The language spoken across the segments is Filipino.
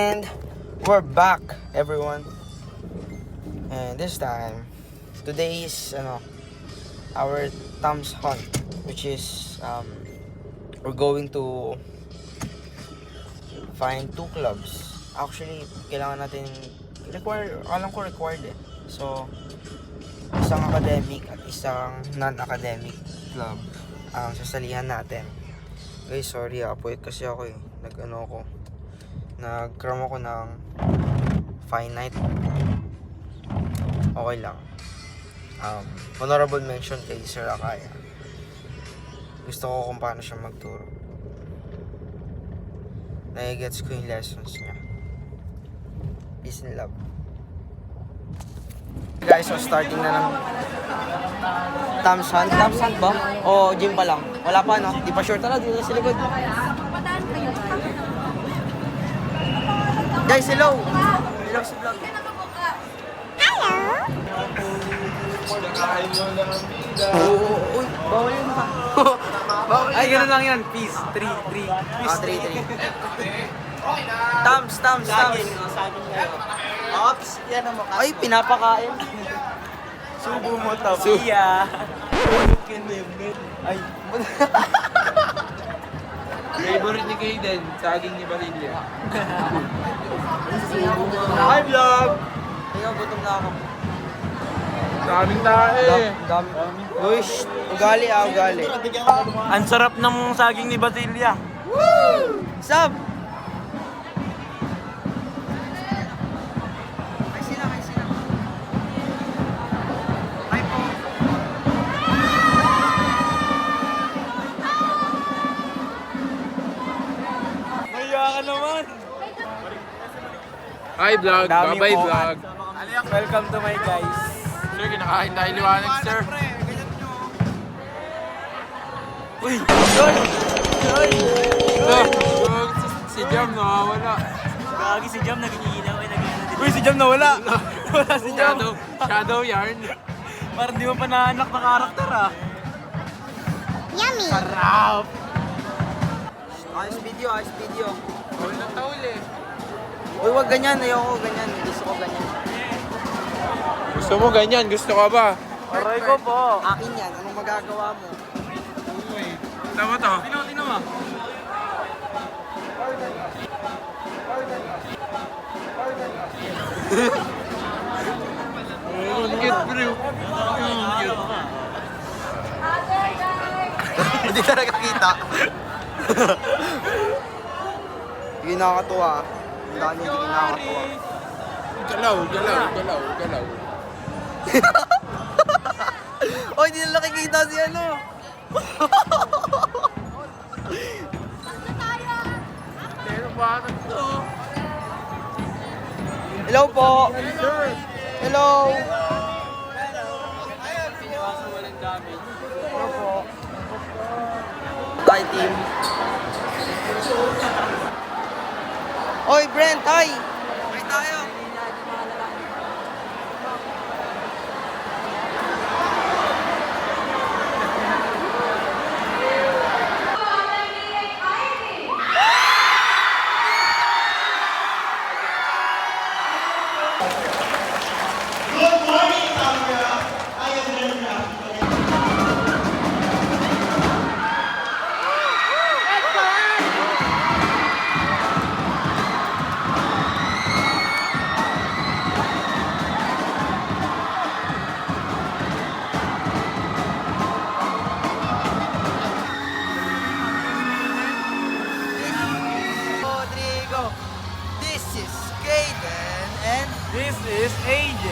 And we're back, everyone. And this time, today is our Thumbs hunt, which is we're going to find 2 clubs. Actually, kailangan natin alam ko required eh. So, isang academic at isang non-academic club ang sasalihan natin. Guys, sorry puwet kasi ako eh. Nag-cram ako ng finite. Okay lang. Honorable mention kay Sir Akaya. Gusto ko kung paano siya magturo. Nai-gets ko yung lessons niya. Peace and love. Guys, so starting na ng Thumbs hunt. Thumbs hunt ba? O gym pa lang? Wala pa, no? Di pa sure talaga dito sa likod. Guys, hello! Hello sa vlog. Uy, bawal yun ha. Ay, gano'n lang yan. Peace. 3. 3. Thumbs. Ops, yan ang mukha. Ay, pinapakain. Subo mo to. Siya. Ay. Favorite ni Kayden, saging ni Barilla. Hi, vlog! Tingnan, gutom na ako. Daming tae. Dami. Uy, ugali. Ang sarap ng saging ni Barilla. Woo! Sab! Ay sila. Hi po. Maya ka naman. Hi vlog, Dami bye po. vlog. Welcome to my guys. Sir, kinakain tayo liwanag sir. Uy! Si Jam nawawala. Gagi si Jam, nag-iinaw. Uy, si Jam nawala. Wala si Jam. Shadow yarn. Parang di mo pa naanak na karakter ah. Sarap. Ayos video. Tawil ng tawil eh. Uy, wag ganyan. Ayoko ganyan. Gusto ko ganyan. Gusto mo ganyan? Gusto ka ba? Aray ko po. Akin yan. Anong magagawa mo? Uy. Tama to. Tino mo. Cute bro. Hindi talaga kita. Hindi nakakatuwa. Ang dami hindi nakakatuwa. Galaw. Oh, hindi na nakikita si ano. Pero bakit to? Hello po. Hello. Hello po. Hi, team. Oy, Brent, hi. Hi tayo. Rodrigo. This is Kayden and This is AJ.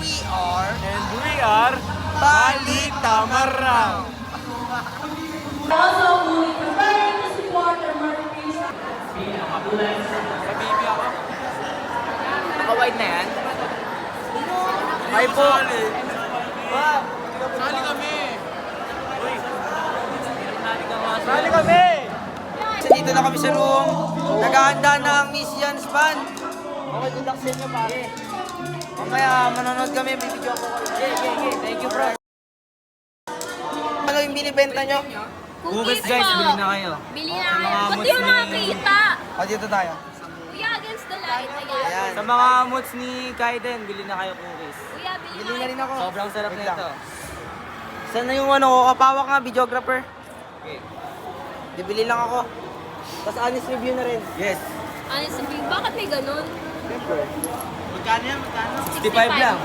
we are And we are Balita Marang. Also, we preparing to support the murder case. Kabibi ako. naka-wide na yan. Hi po. Sali kami. Sali kami. So, dito na kami sa room. Naghahanda na ang Miss Jan's Band. Okay, good luck sa inyo pare. Mamaya manonood kami, bibidyo ko kayo. Okay. Thank you bro. Ano yung binibenta nyo? Cookies guys, bili na kayo. Bili na kayo. Ba't di mo nakakita? O, dito tayo. Gusto light, ayan. Ayan. Sa mga moods ni Kaiden, bili na kayo cookies. Kuya, bili Bili na rin ako. Sobrang sarap Wait lang. nito. Saan na yung ano ko? Kapawak nga, videographer. Okay. Bibili lang ako. Tapos honest review na rin. Yes. Honest review, bakit may ganun? Siyempre. Magkano yan? Magkano? 65 lang.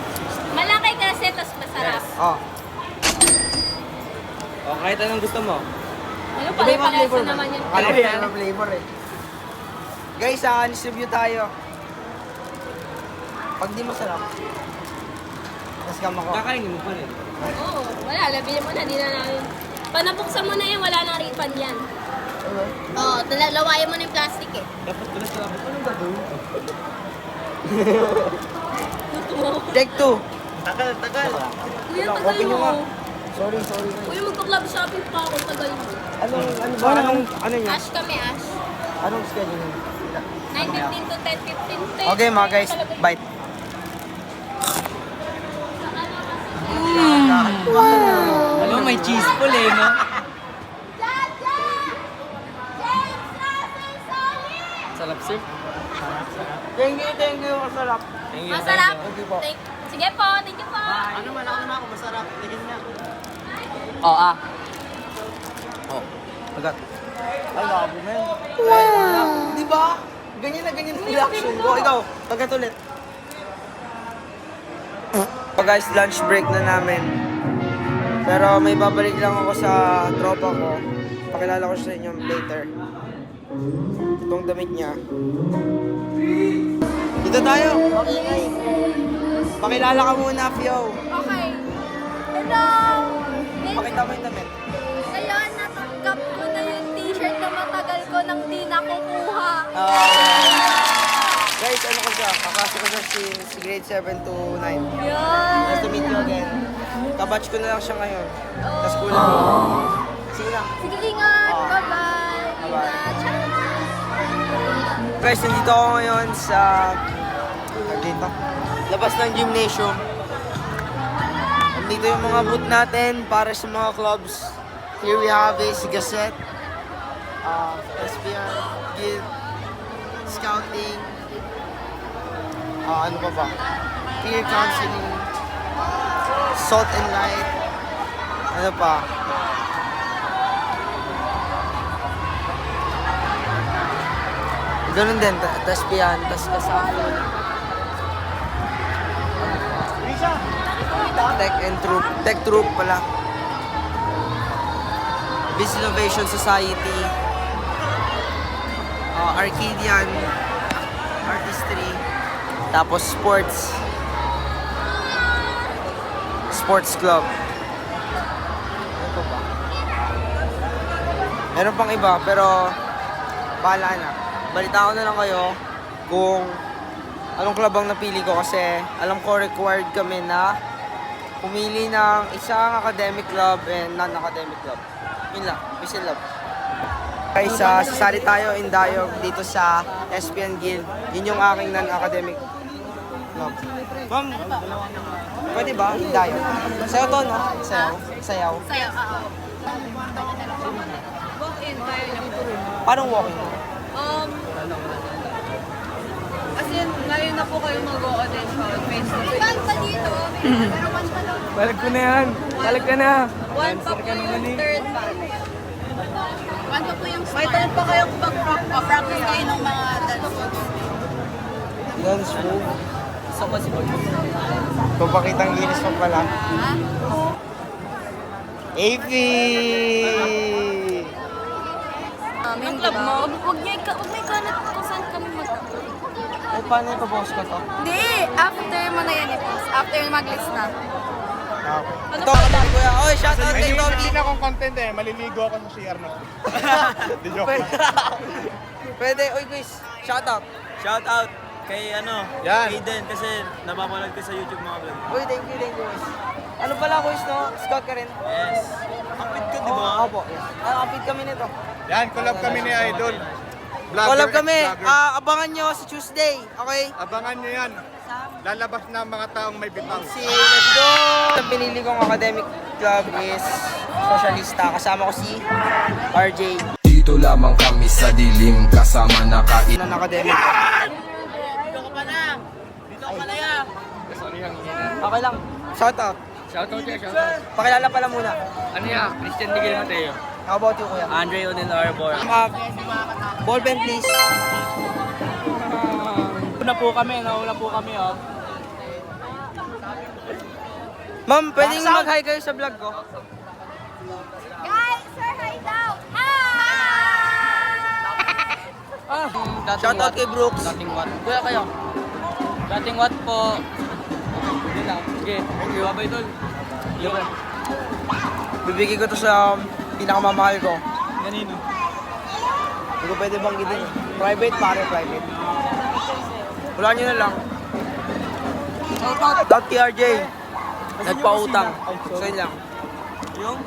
Malaki kasi, tas masarap. Oh. O, kahit anong gusto mo. Ano Iba yung mga pala flavor naman yun? Akala ko Ano yan? yung flavor eh. Guys, honest review tayo. Pag di masarap, nascam ako. Kakainin mo pa rin. Oo, wala. Nabili mo na, di na namin. Panabuksan mo na yan, wala nang refund yan. Oo, lawayan mo na yung plastic eh. Dapat pala sa labot. Anong gagawin ko? Take two. Tagal. Kuya, Wala, tagal open nyo nga. mo. Sorry. Kuya, magpa-club shopping pa ako, tagal mo. Ano ba? Ano nyo? Ash kami, Ash. Anong schedule nyo? 9:15 to 10:15. Okay mga guys, bite. Alam, may cheese pull eh, no? Sarap, sir. Thank you. Masarap. Thank you. Masarap. Thank you po. Sige po, thank you po. Ano man ako masarap. Tigil niya. Oh. Agad. Ay, labo men. Wow! Di ba? Ganyan na ganyan ang reaction ko. Ikaw, agad ulit. So guys, lunch break na namin. Pero may babalik lang ako sa tropa ko. Pakilala ko sa inyo later. Itong damit niya. Dito tayo. Pakilala ka muna, Fio. Okay. Hello! Pakita mo yung damit. Ngayon, natanggap ko na yung t-shirt na matagal ko nang di nakukuha. Guys, ano ko siya? Kakasok ko siya si grade 7 to 9. Yan! Nice to meet you again. Kabatch ko na lang siya ngayon. Tapos kulang. Sige na. Sige, ingat! Oh. Bye-bye! Bye-bye. Ingat! Ciao! Guys, nandito ako ngayon sa dito, labas ng gymnasium. Nandito yung mga booth natin para sa mga clubs. Here we have is Gazette, SPR, Guild, Scouting, ano pa ba? Peer Counseling, Salt and Light, ano pa? Ganun din, Tespian, tas kasama. Tech Troop pala. Business Innovation Society. Arcadian. Artistry. Tapos Sports. Sports Club. Ano ba? Meron pang iba, pero bahala na. Balita ko na lang kayo kung anong club ang napili ko kasi alam ko required kami na pumili ng isang academic club and non-academic club. Yun lang. Peace and love. Guys, sasali tayo in dialogue dito sa SPN Guild. Yun yung aking non-academic club. Ma'am, pwede ba? In dialogue. Sayaw to, no? Sayaw. Sayo, oo. Walk-in, kaya niyo po. Paano walking? As in, ngayon na po kayo mag-audition face to face. Ilan pa dito? Pero one pa lang. Balag ko na yan. Balag ka na. One pa po yung third batch. One pa po yung smart. May third pa kayong pag-practice kayo ng mga dance moves. Dance move. Sa pa si Boy. Papakitang linis pa pala. Ha? AP! Ang club mo? Huwag may kalat kung saan kami Ay, paano yung papost ko to? Hindi! After mo na yan i-post. After mag-list na. Ito, kapatid ko yan. Oy, shoutout kay Tommy! Hindi na akong content eh. Maliligo ako sa CR na. Di joke Pwede. lang. Pwede. Oy, guys. Shoutout. Shout out kay Yan. Aiden kasi napapanood ko sa YouTube mga vlog. Uy, thank you, guys. Ano pala, guys, no? Scout ka rin? Yes. Kapit ka, di ba? Opo, yes. Kapit kami nito. Yan, collab kami ni Idol. Collab kami. Vlogger. Abangan nyo sa Tuesday. Okay? Abangan nyo yan. Lalabas na ang mga taong may bitang. Let's go! Ang pinili kong academic club is Socialista. Kasama ko si RJ. Dito lamang kami sa dilim kasama na kain. Non-academic. lang yan. Okay lang. Shout out. Shoutout ya, shoutout. Pakilala pala muna. Ano yan? Christian Miguel Mateo. How about you, kuya? Andre Onel Arbor. Ballpen, please. Nauna po kami, oh. Ma'am, pwedeng mag-hi kayo sa vlog ko? Guys, sir, hi daw. Shout out kay Brooks. Dating what? Kuya kayo. Dating what po. Yun lang. Sige. Thank you. Bye-bye, tol. Bibigay ko to sa pinakamamahal ko. Ganino. Hindi ko pwede banggitin. Private, pare, private. Wala nyo na lang. Shout out kay RJ. Nagpautang. Sa'yo lang. Yung?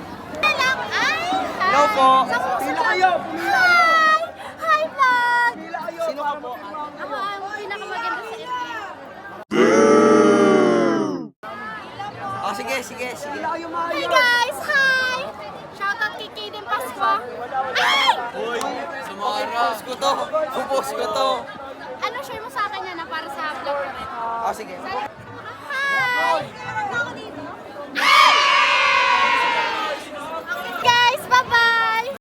Hello po. Pila kayo! Hi, vlog! Sino ka po? Ako ang pinakamaganda sa ito. Oh, sige. Hi guys! Hi! Shoutout kay Kaden Pasqua. Ay! Post ko to. Post ko to. Ano share mo sa akin yan na para sa vlog ko rin? Oh, sige.